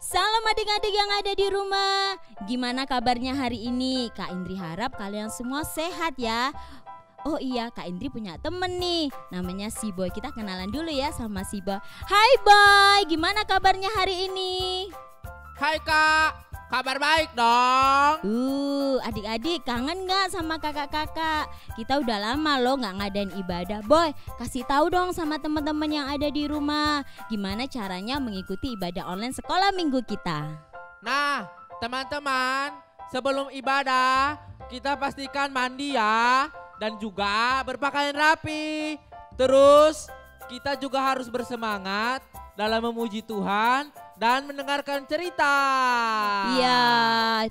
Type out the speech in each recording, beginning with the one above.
Salam adik-adik yang ada di rumah. Gimana kabarnya hari ini? Kak Indri harap kalian semua sehat ya. Oh iya, Kak Indri punya temen nih, namanya si Boy. Kita kenalan dulu ya sama si Boy. Hai Boy, gimana kabarnya hari ini? Hai Kak, kabar baik dong. Adik-adik kangen gak sama kakak-kakak? Kita udah lama loh gak ngadain ibadah. Boy, kasih tahu dong sama teman-teman yang ada di rumah, gimana caranya mengikuti ibadah online sekolah minggu kita. Nah, teman-teman, sebelum ibadah kita pastikan mandi ya, dan juga berpakaian rapi. Terus kita juga harus bersemangat dalam memuji Tuhan dan mendengarkan cerita. Iya,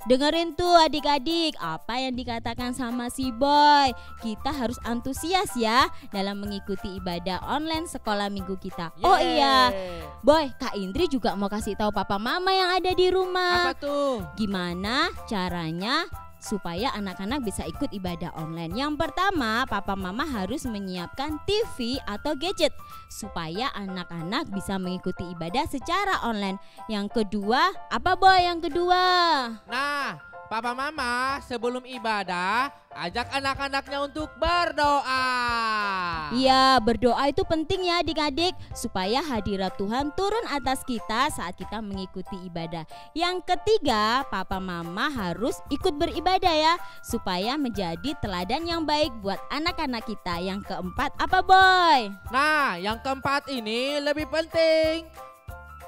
dengerin tuh adik-adik apa yang dikatakan sama si Boy. Kita harus antusias ya dalam mengikuti ibadah online sekolah minggu kita. Yeay. Oh iya, Boy, Kak Indri juga mau kasih tahu papa mama yang ada di rumah. Apa tuh? Gimana caranya supaya anak-anak bisa ikut ibadah online. Yang pertama, papa mama harus menyiapkan TV atau gadget supaya anak-anak bisa mengikuti ibadah secara online. Yang kedua, apa Boy yang kedua? Nah, papa mama sebelum ibadah ajak anak-anaknya untuk berdoa. Iya, berdoa itu penting ya adik-adik, supaya hadirat Tuhan turun atas kita saat kita mengikuti ibadah. Yang ketiga, papa mama harus ikut beribadah ya, supaya menjadi teladan yang baik buat anak-anak kita. Yang keempat, apa Boy? Nah, yang keempat ini lebih penting.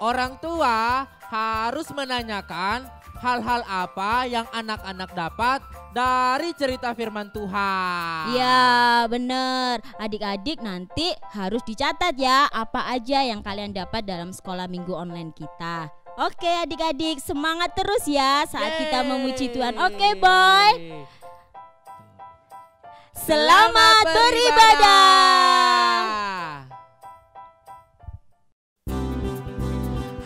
Orang tua harus menanyakan hal-hal apa yang anak-anak dapat dari cerita firman Tuhan. Ya bener, adik-adik nanti harus dicatat ya apa aja yang kalian dapat dalam sekolah minggu online kita. Oke adik-adik, semangat terus ya saat kita memuji Tuhan. Oke Boy, selamat beribadah.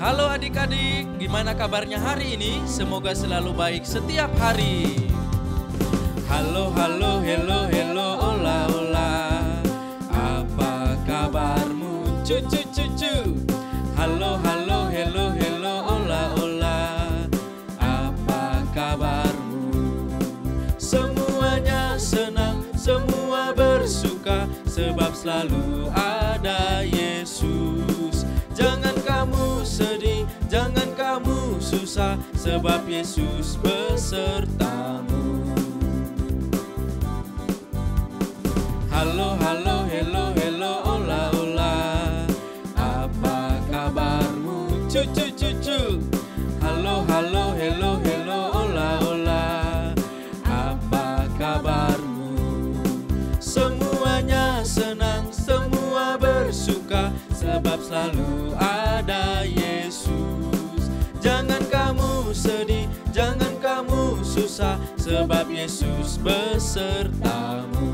Halo adik-adik, gimana kabarnya hari ini? Semoga selalu baik setiap hari. Halo, halo, hello, hello, ola, ola. Apa kabarmu? Cucu, cucu. Halo, halo, hello, hello, ola, ola. Apa kabarmu? Semuanya senang, semua bersuka, sebab selalu ada Yesus. Jangan kamu sedih, jangan kamu susah, sebab Yesus besertamu. Halo, halo, hello, hello, ola, ola. Apa kabarmu? Cucu, cucu. Halo, halo, hello, hello, ola, ola. Apa kabarmu? Semuanya senang, semua bersuka, sebab selalu ada Yesus. Jangan kamu sedih, jangan kamu susah, sebab Yesus besertamu.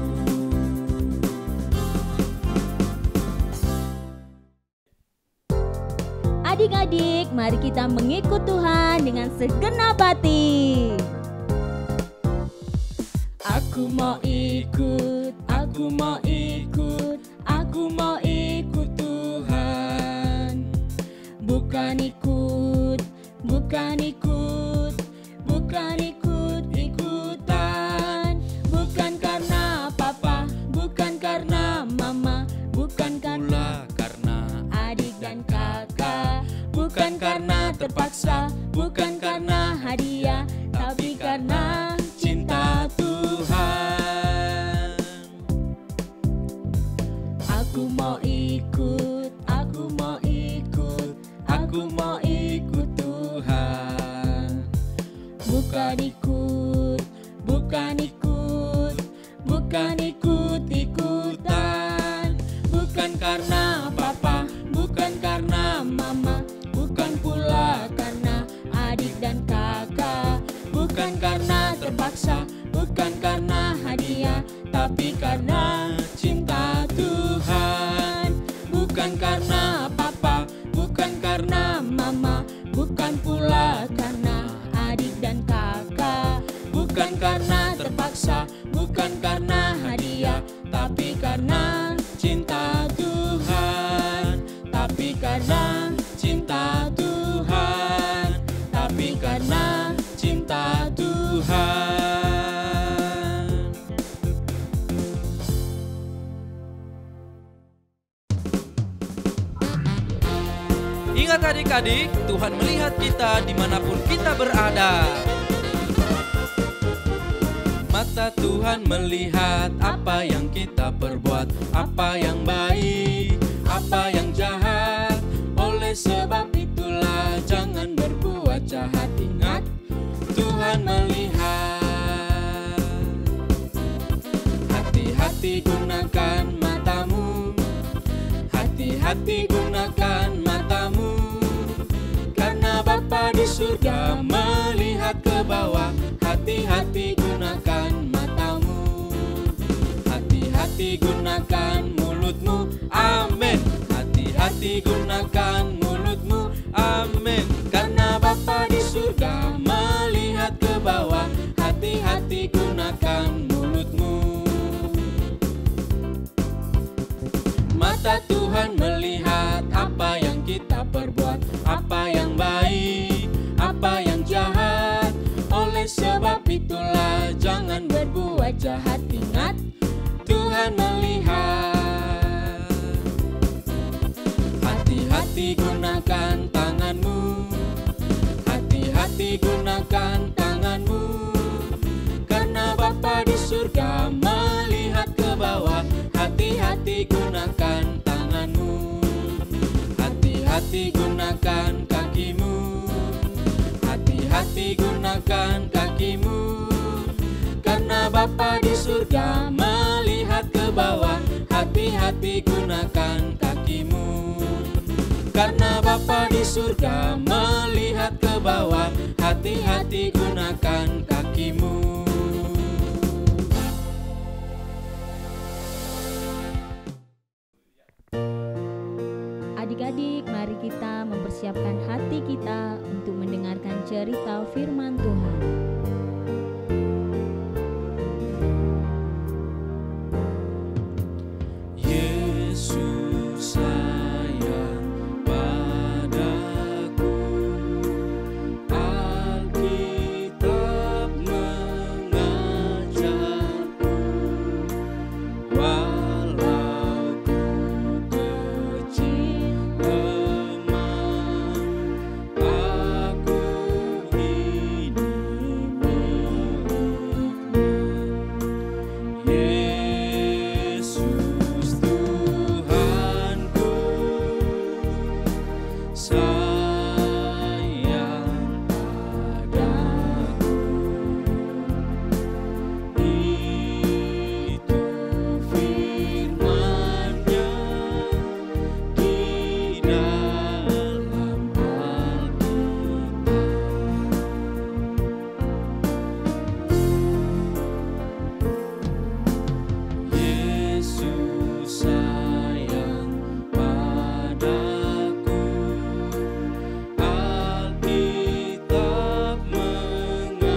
Adik-adik, mari kita mengikut Tuhan dengan segenap hati. Aku mau ikut, aku mau ikut, aku mau ikut Tuhan. Bukan ikut, bukan ikut, bukan ikut-ikutan. Bukan karena papa, bukan karena mama, bukan karena karena adik dan kakak, bukan karena terpaksa, bukan karena hadiah, tapi karena cinta Tuhan. Aku mau ikut, aku mau ikut, aku mau ikut Tuhan. Bukan ikut, bukan ikut, bukan ikut-ikutan. Bukan karena papa, bukan karena mama, bukan pula karena adik dan kakak. Bukan karena terpaksa, bukan karena hadiah, tapi karena cinta Tuhan. Bukan karena papa, bukan karena mama, bukan pula karena adik dan kakak. Bukan karena terpaksa, bukan karena hadiah, tapi karena cinta Tuhan. Tapi karena cinta Tuhan. Ingat adik-adik, Tuhan melihat kita dimanapun kita berada. Mata Tuhan melihat apa yang kita perbuat, apa yang baik, apa yang jahat. Oleh sebab itulah jangan berbuat jahat. Ingat, Tuhan melihat. Hati-hati gunakan matamu, hati-hati gunakan matamu, karena Bapa di surga melihat ke bawah. Hati-hati gunakan matamu, hati-hati gunakan mulutmu, amin. Hati-hati gunakan mulutmu, amin. Karena Bapa di surga melihat ke bawah. Hati-hati gunakan mulutmu. Mata Tuhan melihat apa yang kita perbuat, apa yang baik, apa yang jahat. Oleh sebab itulah jangan berbuat jahat. Ingat, Tuhan melihat. Hati-hati gunakan tanganmu, hati-hati gunakan tanganmu, karena Bapa di surga melihat ke bawah. Hati-hati gunakan tanganmu, hati-hati gunakan kakimu, hati-hati gunakan kakimu, karena Bapa di surga melihat ke bawah. Hati-hati gunakan kakimu, karena Bapa di surga melihat ke bawah. Hati-hati gunakan kakimu. Adik-adik, mari kita mempersiapkan hati kita untuk mendengarkan cerita firman Tuhan. Yesus sayang padaku, Alkitab mengajarku, walau ku kecil lemah, aku ini miliknya. Yesus Tuhanku, sayang padaku. Itu firman-Nya di dalam Alkitab. Yesus sayang padaku, Alkitab mengajarku,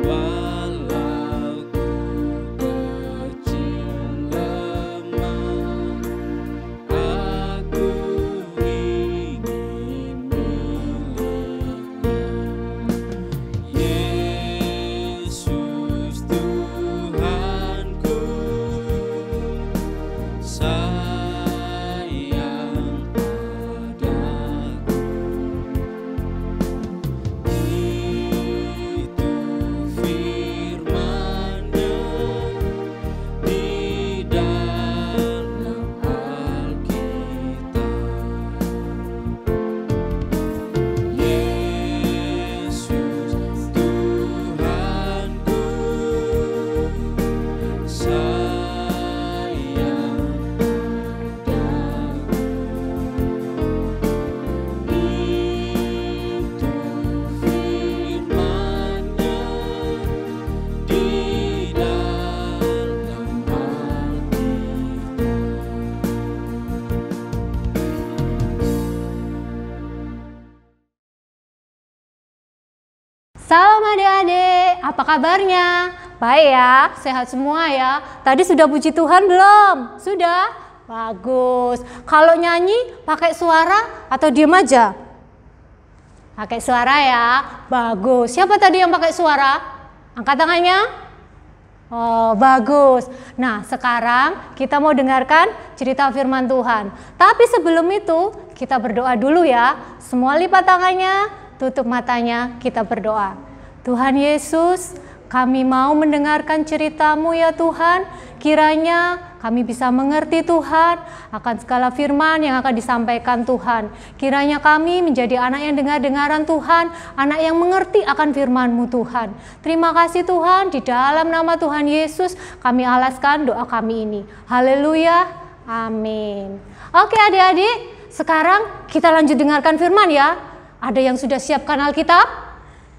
walau ku kecil lemah, aku ini miliknya. Yesus Tuhanku, sayang padaku. Itu firman-Nya di dalam Alkitab. Yesus Tuhanku, sayang padaku. Itu firman-Nya di dalam Salam adik-adik, apa kabarnya? Baik ya, sehat semua ya. Tadi sudah puji Tuhan belum? Sudah? Bagus. Kalau nyanyi pakai suara atau diem aja? Pakai suara ya, bagus. Siapa tadi yang pakai suara? Angkat tangannya. Oh, bagus. Nah, sekarang kita mau dengarkan cerita firman Tuhan. Tapi sebelum itu, kita berdoa dulu ya. Semua lipat tangannya, tutup matanya, kita berdoa. Tuhan Yesus, kami mau mendengarkan cerita-Mu ya Tuhan. Kiranya kami bisa mengerti Tuhan akan segala firman yang akan disampaikan Tuhan. Kiranya kami menjadi anak yang dengar-dengaran Tuhan, anak yang mengerti akan firman-Mu Tuhan. Terima kasih Tuhan, di dalam nama Tuhan Yesus kami alaskan doa kami ini. Haleluya, amin. Oke adik-adik, sekarang kita lanjut dengarkan firman ya. Ada yang sudah siapkan Alkitab?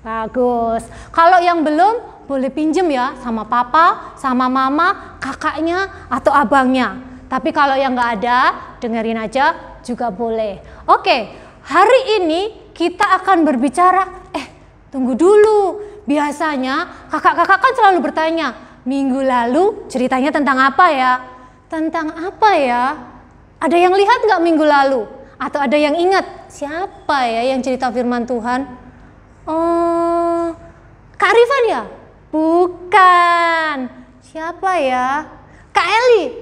Bagus. Kalau yang belum, boleh pinjem ya sama papa, sama mama, kakaknya, atau abangnya. Tapi kalau yang nggak ada, dengerin aja juga boleh. Oke, hari ini kita akan berbicara, tunggu dulu. Biasanya kakak-kakak kan selalu bertanya, minggu lalu ceritanya tentang apa ya? Tentang apa ya? Ada yang lihat nggak minggu lalu? Atau ada yang ingat? Siapa ya yang cerita firman Tuhan? Oh, Kak Rifan ya? Bukan. Siapa ya? Kak Eli?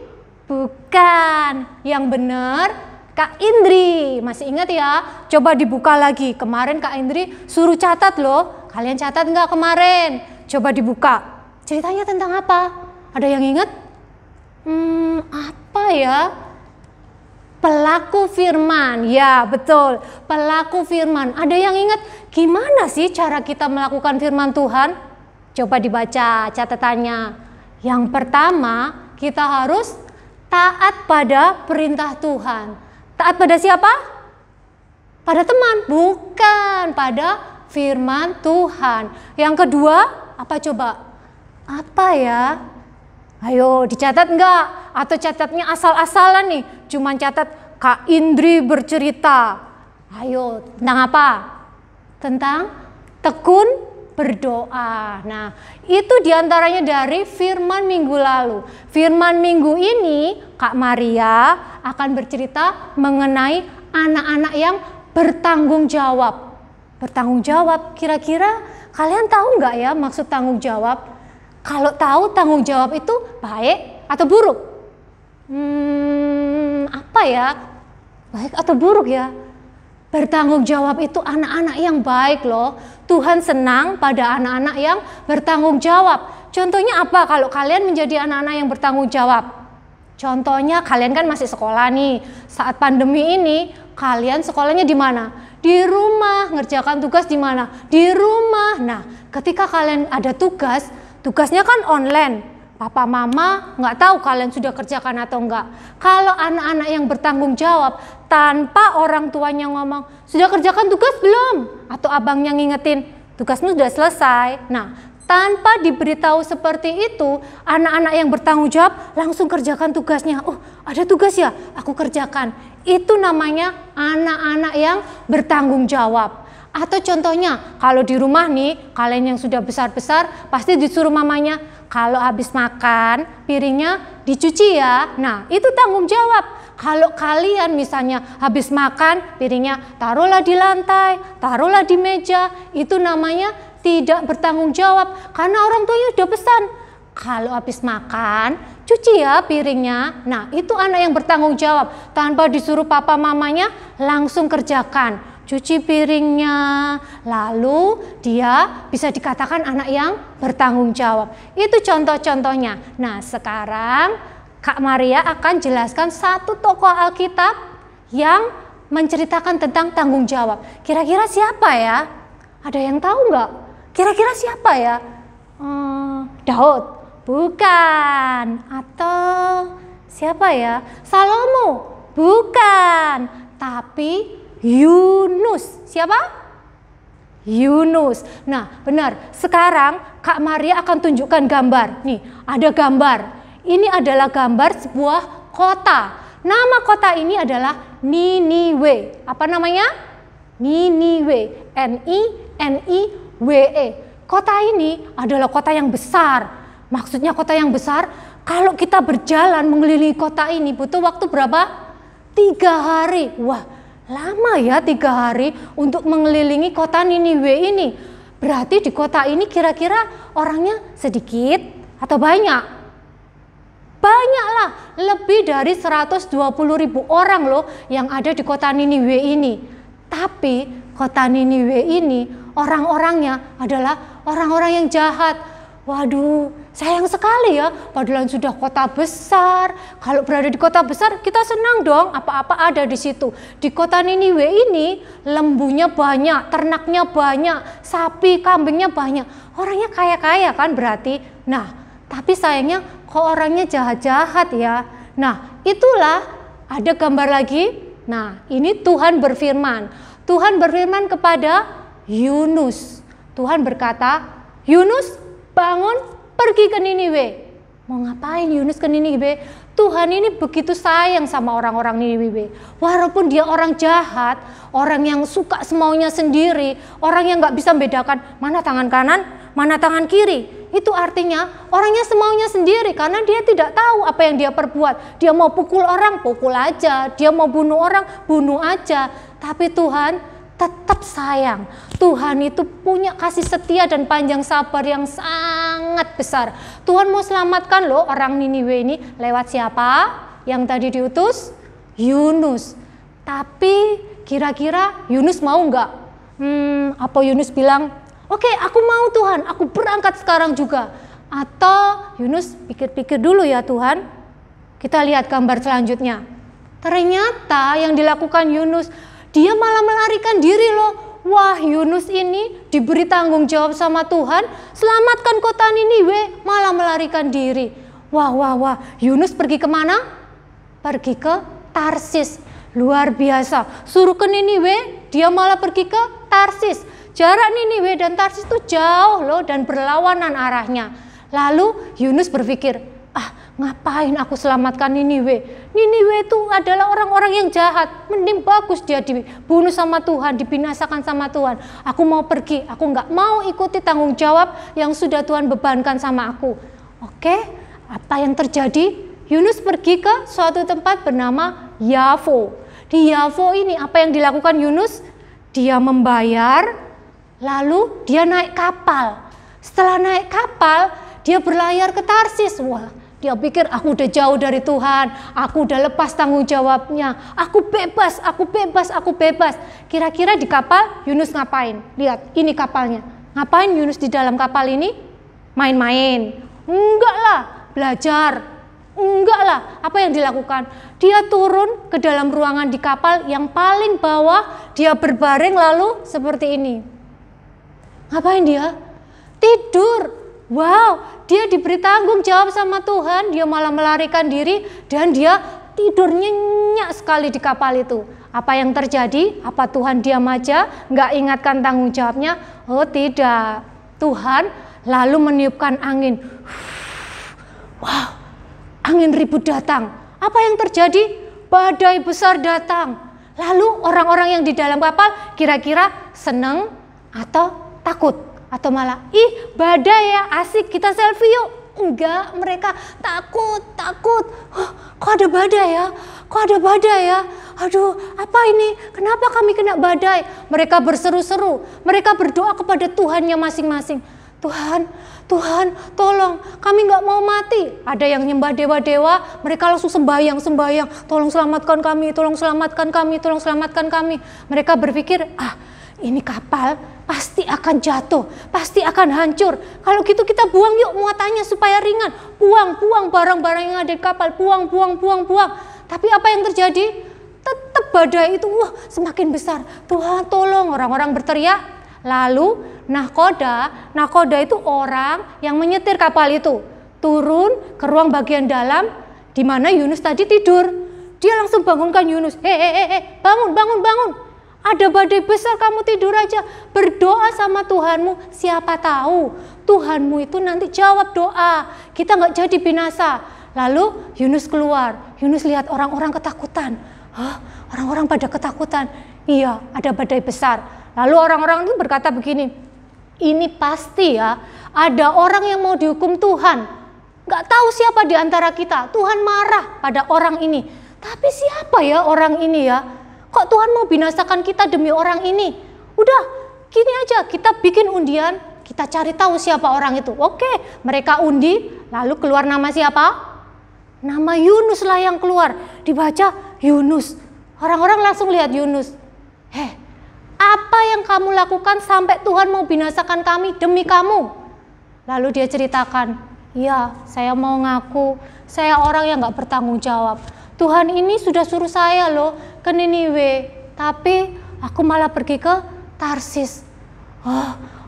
Bukan. Yang benar Kak Indri. Masih ingat ya? Coba dibuka lagi. Kemarin Kak Indri suruh catat loh. Kalian catat nggak kemarin? Coba dibuka. Ceritanya tentang apa? Ada yang ingat? Apa ya? Pelaku firman. Ya betul, pelaku firman. Ada yang ingat gimana sih cara kita melakukan firman Tuhan? Coba dibaca catatannya. Yang pertama, kita harus taat pada perintah Tuhan. Taat pada siapa? Pada teman? Bukan, pada firman Tuhan. Yang kedua, apa coba? Apa ya? Ayo dicatat enggak? Atau catatnya asal-asalan nih? Cuman catat Kak Indri bercerita. Ayo, tentang apa? Tentang tekun berdoa. Nah, itu diantaranya dari firman minggu lalu. Firman minggu ini, Kak Maria akan bercerita mengenai anak-anak yang bertanggung jawab. Bertanggung jawab, kira-kira kalian tahu nggak ya maksud tanggung jawab? Kalau tahu tanggung jawab itu baik atau buruk? Apa ya? Baik atau buruk ya? Bertanggung jawab itu anak-anak yang baik loh. Tuhan senang pada anak-anak yang bertanggung jawab. Contohnya apa kalau kalian menjadi anak-anak yang bertanggung jawab? Contohnya kalian kan masih sekolah nih. Saat pandemi ini kalian sekolahnya di mana? Di rumah. Ngerjakan tugas di mana? Di rumah. Nah, ketika kalian ada tugas, tugasnya kan online. Papa mama nggak tahu kalian sudah kerjakan atau enggak. Kalau anak-anak yang bertanggung jawab tanpa orang tuanya ngomong, sudah kerjakan tugas belum? Atau abangnya ngingetin, tugasmu sudah selesai. Nah, tanpa diberitahu seperti itu, anak-anak yang bertanggung jawab langsung kerjakan tugasnya. Oh, ada tugas ya? Aku kerjakan. Itu namanya anak-anak yang bertanggung jawab. Atau contohnya, kalau di rumah nih, kalian yang sudah besar-besar, pasti disuruh mamanya, kalau habis makan, piringnya dicuci ya. Nah, itu tanggung jawab. Kalau kalian misalnya habis makan, piringnya taruhlah di lantai, taruhlah di meja, itu namanya tidak bertanggung jawab. Karena orang tuanya udah pesan, kalau habis makan, cuci ya piringnya. Nah, itu anak yang bertanggung jawab. Tanpa disuruh papa mamanya, langsung kerjakan. Cuci piringnya, lalu dia bisa dikatakan anak yang bertanggung jawab. Itu contoh-contohnya. Nah, sekarang Kak Maria akan jelaskan satu tokoh Alkitab yang menceritakan tentang tanggung jawab. Kira-kira siapa ya? Ada yang tahu nggak? Kira-kira siapa ya? Daud? Bukan. Atau siapa ya? Salomo? Bukan. Tapi Yunus. Siapa? Yunus. Nah, benar. Sekarang Kak Maria akan tunjukkan gambar. Nih, ada gambar. Ini adalah gambar sebuah kota. Nama kota ini adalah Niniwe. Apa namanya? Niniwe. N-I-N-I-W-E. Kota ini adalah kota yang besar. Maksudnya kota yang besar, kalau kita berjalan mengelilingi kota ini butuh waktu berapa? 3 hari. Wah, lama ya 3 hari untuk mengelilingi kota Niniwe ini. Berarti di kota ini kira-kira orangnya sedikit, atau banyak? Banyaklah, lebih dari 120.000 orang loh yang ada di kota Niniwe ini. Tapi kota Niniwe ini orang-orangnya adalah orang-orang yang jahat. Waduh, sayang sekali ya, padahal sudah kota besar. Kalau berada di kota besar kita senang dong, apa-apa ada di situ. Di kota Niniwe ini lembunya banyak, ternaknya banyak, sapi, kambingnya banyak. Orangnya kaya-kaya kan berarti. Nah, tapi sayangnya kok orangnya jahat-jahat ya. Nah, itulah ada gambar lagi. Nah, ini Tuhan berfirman. Tuhan berfirman kepada Yunus. Tuhan berkata, Yunus, bangun, pergi ke Niniwe. Mau ngapain Yunus ke Niniwe? Tuhan ini begitu sayang sama orang-orang Niniwe. Walaupun dia orang jahat, orang yang suka semaunya sendiri, orang yang gak bisa membedakan mana tangan kanan, mana tangan kiri. Itu artinya orangnya semaunya sendiri karena dia tidak tahu apa yang dia perbuat. Dia mau pukul orang, pukul aja. Dia mau bunuh orang, bunuh aja. Tapi Tuhan tetap sayang. Tuhan itu punya kasih setia dan panjang sabar yang sangat besar. Tuhan mau selamatkan loh orang Niniwe ini lewat siapa? Yang tadi diutus? Yunus. Tapi kira-kira Yunus mau nggak? Apa Yunus bilang, oke, aku mau Tuhan, aku berangkat sekarang juga. Atau Yunus pikir-pikir dulu ya Tuhan. Kita lihat gambar selanjutnya. Ternyata yang dilakukan Yunus, dia malah melarikan diri loh. Wah, Yunus ini diberi tanggung jawab sama Tuhan, selamatkan kota Niniwe, malah melarikan diri. Wah, Yunus pergi kemana? Pergi ke Tarsis. Luar biasa, suruh ke Niniwe, dia malah pergi ke Tarsis. Jarak Niniwe dan Tarsis itu jauh loh dan berlawanan arahnya. Lalu Yunus berpikir, ngapain aku selamatkan Niniwe? Niniwe itu adalah orang-orang yang jahat. Mending bagus dia dibunuh sama Tuhan, dibinasakan sama Tuhan. Aku mau pergi, aku nggak mau ikuti tanggung jawab yang sudah Tuhan bebankan sama aku. Oke, apa yang terjadi? Yunus pergi ke suatu tempat bernama Yafo. Di Yafo ini apa yang dilakukan Yunus? Dia membayar, lalu dia naik kapal. Setelah naik kapal, dia berlayar ke Tarsis. Wah, dia pikir aku udah jauh dari Tuhan, aku udah lepas tanggung jawabnya, aku bebas, aku bebas, aku bebas. Kira-kira di kapal Yunus ngapain? Lihat, ini kapalnya. Ngapain Yunus di dalam kapal ini? Main-main? Enggak lah, belajar. Enggak lah, apa yang dilakukan? Dia turun ke dalam ruangan di kapal yang paling bawah, dia berbaring lalu seperti ini. Ngapain dia? Tidur. Wow, dia diberi tanggung jawab sama Tuhan, dia malah melarikan diri dan dia tidur nyenyak sekali di kapal itu. Apa yang terjadi? Apa Tuhan diam aja, nggak ingatkan tanggung jawabnya? Oh tidak, Tuhan lalu meniupkan angin. Wow, angin ribut datang. Apa yang terjadi? Badai besar datang. Lalu orang-orang yang di dalam kapal kira-kira senang atau takut? Atau malah, badai ya, asik, kita selfie yuk. Enggak, mereka takut. Kok ada badai ya? Kok ada badai ya? Aduh, apa ini? Kenapa kami kena badai? Mereka berseru-seru, mereka berdoa kepada Tuhannya masing-masing. Tuhan, tolong, kami nggak mau mati. Ada yang nyembah dewa-dewa, mereka langsung sembahyang. Tolong selamatkan kami, tolong selamatkan kami, tolong selamatkan kami. Mereka berpikir, ini kapal pasti akan jatuh, pasti akan hancur. Kalau gitu kita buang yuk muatannya supaya ringan. Buang barang-barang yang ada di kapal, buang. Tapi apa yang terjadi? Tetap badai itu semakin besar. Tuhan tolong, orang-orang berteriak. Lalu nahkoda itu orang yang menyetir kapal itu turun ke ruang bagian dalam di mana Yunus tadi tidur. Dia langsung bangunkan Yunus. Bangun. Ada badai besar, kamu tidur aja. Berdoa sama Tuhanmu. Siapa tahu Tuhanmu itu nanti jawab doa. Kita nggak jadi binasa. Lalu Yunus keluar. Yunus lihat orang-orang ketakutan. Orang-orang pada ketakutan. Iya, ada badai besar. Lalu orang-orang itu berkata begini, ini pasti ya ada orang yang mau dihukum Tuhan. Nggak tahu siapa di antara kita. Tuhan marah pada orang ini. Tapi siapa ya orang ini ya? Kok Tuhan mau binasakan kita demi orang ini? Udah, gini aja, kita bikin undian, kita cari tahu siapa orang itu. Oke, mereka undi, lalu keluar nama siapa? Nama Yunus lah yang keluar. Dibaca Yunus. Orang-orang langsung lihat Yunus. Apa yang kamu lakukan sampai Tuhan mau binasakan kami demi kamu? Lalu dia ceritakan, ya saya mau ngaku, saya orang yang gak bertanggung jawab. Tuhan ini sudah suruh saya loh ke Niniwe, tapi aku malah pergi ke Tarsis.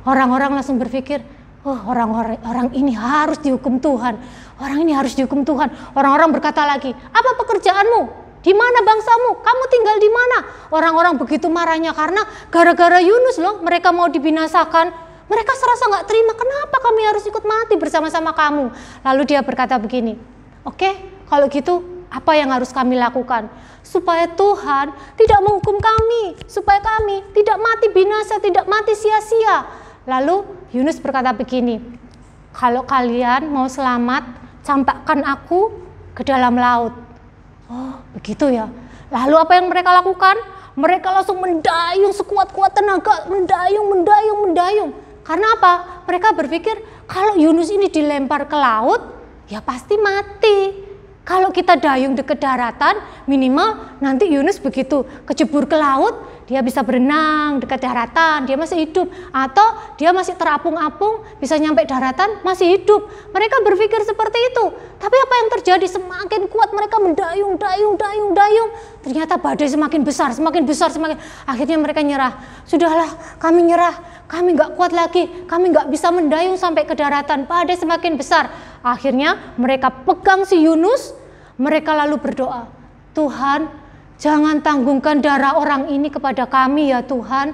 Orang-orang langsung berpikir, orang ini harus dihukum Tuhan. Orang ini harus dihukum Tuhan. Orang-orang berkata lagi, apa pekerjaanmu? Di mana bangsamu? Kamu tinggal di mana? Orang-orang begitu marahnya karena gara-gara Yunus loh mereka mau dibinasakan. Mereka serasa nggak terima, kenapa kami harus ikut mati bersama-sama kamu? Lalu dia berkata begini, oke, kalau gitu apa yang harus kami lakukan? Supaya Tuhan tidak menghukum kami, supaya kami tidak mati binasa, tidak mati sia-sia. Lalu Yunus berkata begini, kalau kalian mau selamat, campakkan aku ke dalam laut. Oh begitu ya. Lalu apa yang mereka lakukan? Mereka langsung mendayung sekuat-kuat tenaga, mendayung. Karena apa? Mereka berpikir kalau Yunus ini dilempar ke laut, ya pasti mati. Kalau kita dayung dekat daratan, minimal nanti Yunus begitu kecebur ke laut, dia bisa berenang dekat daratan, dia masih hidup. Atau dia masih terapung-apung, bisa nyampe daratan, masih hidup. Mereka berpikir seperti itu. Tapi apa yang terjadi? Semakin kuat mereka mendayung. Ternyata badai semakin besar. Akhirnya mereka nyerah. Sudahlah, kami nyerah. Kami nggak kuat lagi. Kami nggak bisa mendayung sampai ke daratan. Badai semakin besar. Akhirnya mereka pegang si Yunus. Mereka lalu berdoa, Tuhan, jangan tanggungkan darah orang ini kepada kami ya Tuhan,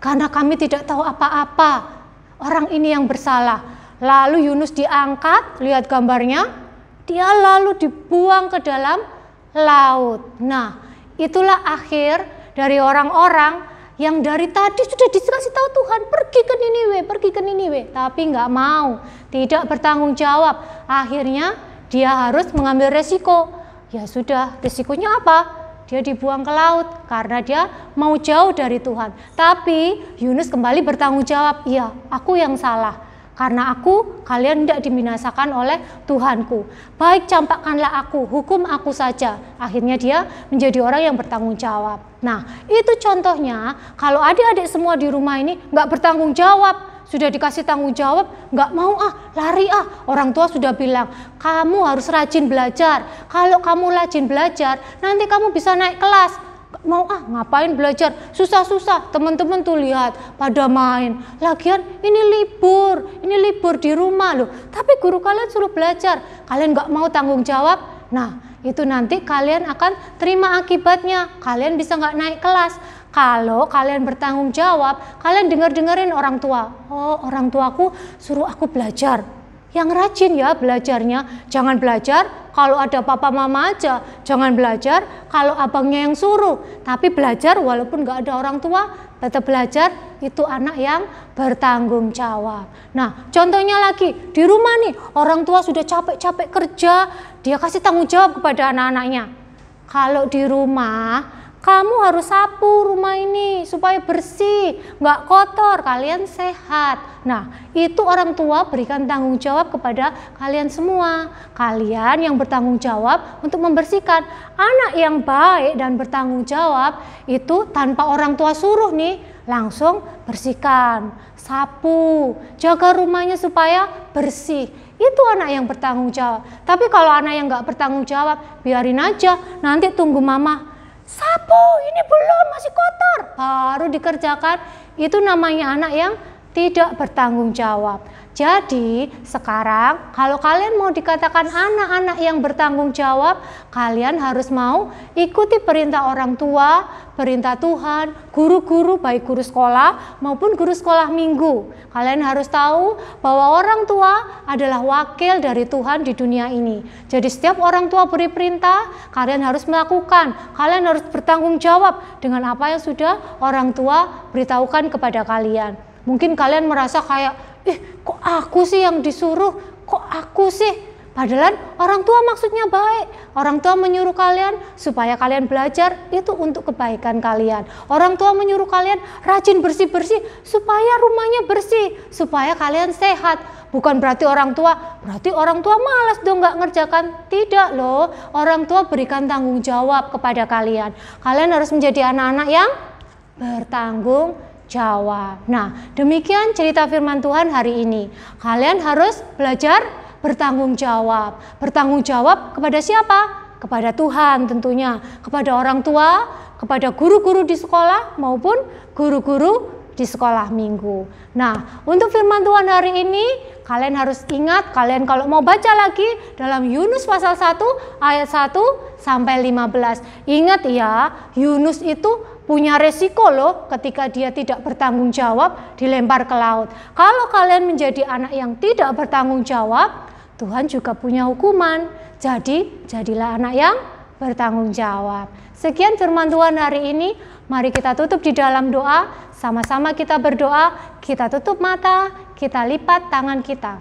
karena kami tidak tahu apa-apa. Orang ini yang bersalah. Lalu Yunus diangkat, lihat gambarnya, dia lalu dibuang ke dalam laut. Nah, itulah akhir dari orang-orang yang dari tadi sudah dikasih tahu Tuhan, pergi ke Niniwe, tapi nggak mau, tidak bertanggung jawab. Akhirnya dia harus mengambil resiko. Ya sudah, resikonya apa? Dia dibuang ke laut karena dia mau jauh dari Tuhan. Tapi Yunus kembali bertanggung jawab, iya aku yang salah. Karena kalian tidak dibinasakan oleh Tuhanku. Baik, campakkanlah aku, hukum aku saja. Akhirnya dia menjadi orang yang bertanggung jawab. Nah, itu contohnya kalau adik-adik semua di rumah ini nggak bertanggung jawab. Sudah dikasih tanggung jawab, nggak mau lari Orang tua sudah bilang, kamu harus rajin belajar. Kalau kamu rajin belajar, nanti kamu bisa naik kelas. Nggak mau ngapain belajar, susah-susah. Teman-teman tuh lihat, pada main. Lagian ini libur di rumah loh. Tapi guru kalian suruh belajar, kalian nggak mau tanggung jawab. Nah, itu nanti kalian akan terima akibatnya. Kalian bisa nggak naik kelas. Kalau kalian bertanggung jawab, kalian dengerin orang tua. Oh, orang tuaku suruh aku belajar. Yang rajin ya belajarnya. Jangan belajar kalau ada papa mama aja. Jangan belajar kalau abangnya yang suruh. Tapi belajar walaupun nggak ada orang tua, tetap belajar. Itu anak yang bertanggung jawab. Nah, contohnya lagi di rumah nih, orang tua sudah capek-capek kerja, dia kasih tanggung jawab kepada anak-anaknya. Kalau di rumah, kamu harus sapu rumah ini supaya bersih, nggak kotor, kalian sehat. Nah, itu orang tua berikan tanggung jawab kepada kalian semua. Kalian yang bertanggung jawab untuk membersihkan. Anak yang baik dan bertanggung jawab itu tanpa orang tua suruh nih, langsung bersihkan, sapu, jaga rumahnya supaya bersih. Itu anak yang bertanggung jawab. Tapi kalau anak yang nggak bertanggung jawab, biarin aja, nanti tunggu mama. Sapu, ini belum, masih kotor. Baru dikerjakan, itu namanya anak yang tidak bertanggung jawab. Jadi sekarang kalau kalian mau dikatakan anak-anak yang bertanggung jawab, kalian harus mau ikuti perintah orang tua, perintah Tuhan, guru-guru baik guru sekolah maupun guru sekolah minggu. Kalian harus tahu bahwa orang tua adalah wakil dari Tuhan di dunia ini. Jadi setiap orang tua beri perintah, kalian harus melakukan. Kalian harus bertanggung jawab dengan apa yang sudah orang tua beritahukan kepada kalian. Mungkin kalian merasa kayak, kok aku sih yang disuruh, kok aku sih? Padahal orang tua maksudnya baik. Orang tua menyuruh kalian supaya kalian belajar itu untuk kebaikan kalian. Orang tua menyuruh kalian rajin bersih-bersih supaya rumahnya bersih, supaya kalian sehat. Bukan berarti orang tua malas dong nggak ngerjakan. Tidak loh, orang tua berikan tanggung jawab kepada kalian. Kalian harus menjadi anak-anak yang bertanggung jawab. Nah, demikian cerita firman Tuhan hari ini. Kalian harus belajar bertanggung jawab. Bertanggung jawab kepada siapa? Kepada Tuhan tentunya. Kepada orang tua, kepada guru-guru di sekolah maupun guru-guru di sekolah minggu. Nah, untuk firman Tuhan hari ini, kalian harus ingat, kalian kalau mau baca lagi dalam Yunus pasal 1 ayat 1 sampai 15. Ingat ya, Yunus itu punya resiko loh ketika dia tidak bertanggung jawab dilempar ke laut. Kalau kalian menjadi anak yang tidak bertanggung jawab, Tuhan juga punya hukuman. Jadi, jadilah anak yang bertanggung jawab. Sekian firman Tuhan hari ini. Mari kita tutup di dalam doa. Sama-sama kita berdoa. Kita tutup mata, kita lipat tangan kita.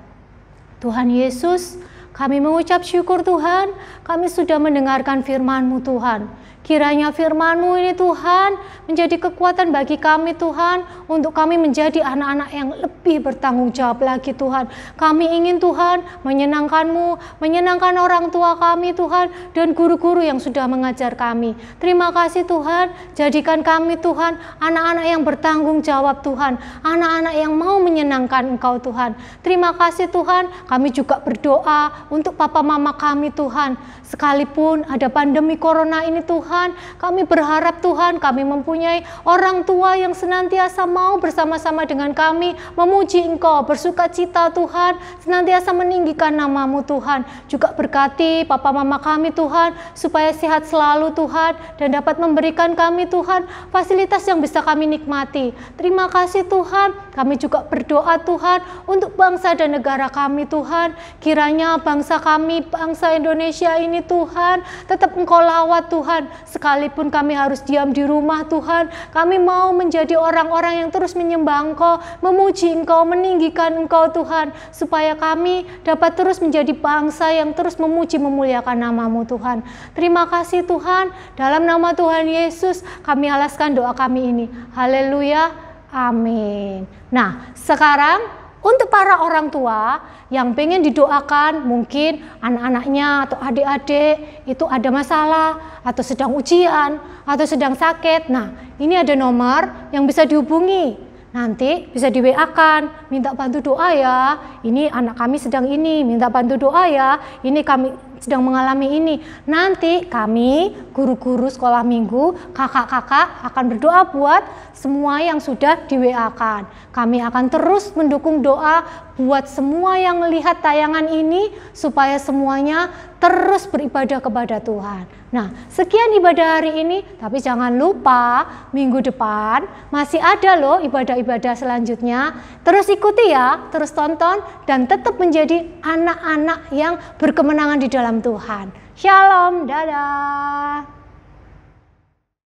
Tuhan Yesus, kami mengucap syukur Tuhan. Kami sudah mendengarkan firman-Mu Tuhan. Kiranya firman-Mu ini Tuhan menjadi kekuatan bagi kami Tuhan, untuk kami menjadi anak-anak yang lebih bertanggung jawab lagi Tuhan. Kami ingin Tuhan menyenangkan-Mu, menyenangkan orang tua kami Tuhan, dan guru-guru yang sudah mengajar kami. Terima kasih Tuhan, jadikan kami Tuhan anak-anak yang bertanggung jawab Tuhan, anak-anak yang mau menyenangkan Engkau Tuhan. Terima kasih Tuhan, kami juga berdoa untuk papa mama kami Tuhan. Sekalipun ada pandemi corona ini Tuhan, kami berharap Tuhan kami mempunyai orang tua yang senantiasa mau bersama-sama dengan kami memuji Engkau, bersuka cita Tuhan, senantiasa meninggikan nama-Mu Tuhan. Juga berkati papa mama kami Tuhan, supaya sehat selalu Tuhan, dan dapat memberikan kami Tuhan fasilitas yang bisa kami nikmati. Terima kasih Tuhan, kami juga berdoa Tuhan untuk bangsa dan negara kami Tuhan. Kiranya bangsa kami, bangsa Indonesia ini Tuhan, tetap Engkau lawat Tuhan. Sekalipun kami harus diam di rumah Tuhan, kami mau menjadi orang-orang yang terus menyembah Engkau, memuji Engkau, meninggikan Engkau Tuhan, supaya kami dapat terus menjadi bangsa yang terus memuji memuliakan nama-Mu Tuhan. Terima kasih Tuhan, dalam nama Tuhan Yesus kami alaskan doa kami ini. Haleluya, amin. Nah, sekarang untuk para orang tua yang pengen didoakan, mungkin anak-anaknya atau adik-adik itu ada masalah, atau sedang ujian, atau sedang sakit. Nah, ini ada nomor yang bisa dihubungi. Nanti bisa di WA-kan, minta bantu doa ya. Ini anak kami sedang ini, minta bantu doa ya. Ini kami sedang mengalami ini. Nanti kami, guru-guru sekolah minggu, kakak-kakak akan berdoa buat semua yang sudah di WA-kan. Kami akan terus mendukung doa buat semua yang melihat tayangan ini, supaya semuanya terus beribadah kepada Tuhan. Nah, sekian ibadah hari ini, tapi jangan lupa minggu depan masih ada loh ibadah-ibadah selanjutnya. Terus ikuti ya, terus tonton, dan tetap menjadi anak-anak yang berkemenangan di dalam Tuhan. Shalom, dadah.